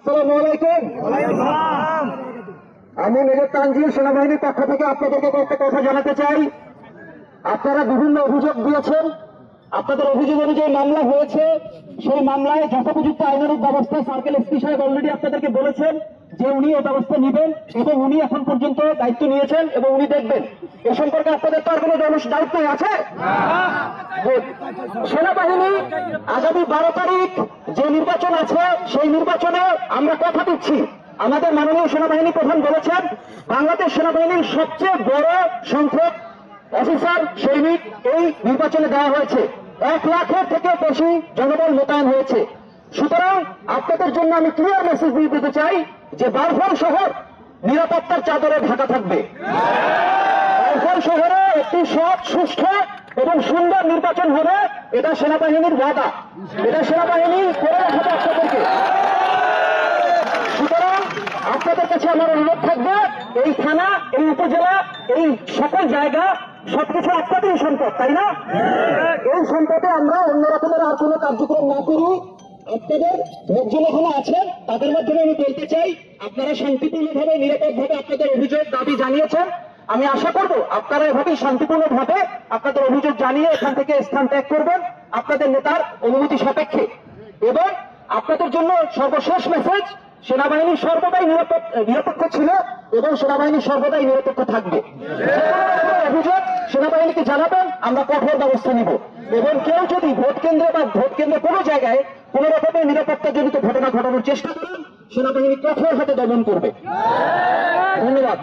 আসসালামু আলাইকুম। আমি মেজর তানজিল সেনাবাহিনীর পক্ষ থেকে আপনাদেরকে একটা কথা জানাতে চাই। আপনারা বিভিন্ন অভিযোগ দিয়েছেন, আপনাদের অভিযোগ অনুযায়ী মামলা হয়েছে। সেই মামলায় যথোপযুক্ত আইনানুগ ব্যবস্থা সার্কেল এসপি সাহেব অলরেডি আপনাদেরকে বলেছেন যে উনি এই ব্যবস্থা নেবেন এবং উনি এখন পর্যন্ত দায়িত্ব নিয়েছেন এবং উনি দেখবেন। এ সম্পর্কে আপনাদের তো আর কোনো ডাউট নেই, আছে? সেনাবাহিনী আগামী 12 তারিখ যে নির্বাচন আছে সেই নির্বাচনে আমরা কথা দিচ্ছি। আমাদের মাননীয় সেনাবাহিনী প্রধান বলেছেন বাংলাদেশ সেনাবাহিনীর সবচেয়ে বড় সংখ্যক অফিসার সৈনিক এই নির্বাচনে দেওয়া হয়েছে। 1 লাখের থেকে বেশি জনবল মোতায়েন হয়েছে। সুতরাং আপনাদের জন্য আমি ক্লিয়ার মেসেজ দিয়ে দিতে চাই যে বারফল শহর নিরাপত্তার চাদরে ঢাকা থাকবে। বারফল শহরে একটি সৎ, সুষ্ঠু এবং সুন্দর নির্বাচন হবে, এটা সেনাবাহিনীর ওয়াদা, এটা সেনাবাহিনী করে রাখবে আপনাদেরকে। সুতরাং আপনাদের কাছে আমার অনুরোধ থাকবে, এই থানা, এই উপজেলা, এই সকল জায়গা সবকিছু আপনাদেরই সম্পদ, তাই না? এই সম্পদে আমরা অন্য রকমের আর কোনো কার্যক্রম না করি। আপনাদের লোকজন এখানে আছেন, তাদের মাধ্যমে আমি বলতে চাই আপনারা শান্তিপূর্ণভাবে, নিরাপদভাবে আপনাদের অভিযোগ দাবি জানিয়েছেন। আমি আশা করব আপনারা এভাবেই শান্তিপূর্ণভাবে আপনাদের অভিযোগ জানিয়ে এখান থেকে স্থান ত্যাগ করবেন আপনাদের নেতার অনুমতি সাপেক্ষে। এবং আপনাদের জন্য সর্বশেষ মেসেজ, সেনাবাহিনী সর্বদাই নিরপেক্ষ ছিল এবং সেনাবাহিনী সর্বদাই নিরপেক্ষ থাকবে। অভিযোগ সেনাবাহিনীকে জানাবেন, আমরা কঠোর ব্যবস্থা নিব। এবং কেউ যদি ভোট কেন্দ্রে বা ভোট কেন্দ্রে কোনো জায়গায় কোন রকমের নিরাপত্তাজনিত ঘটনা ঘটানোর চেষ্টা করেন, সেনাবাহিনী কঠোর হাতে দমন করবে। ধন্যবাদ।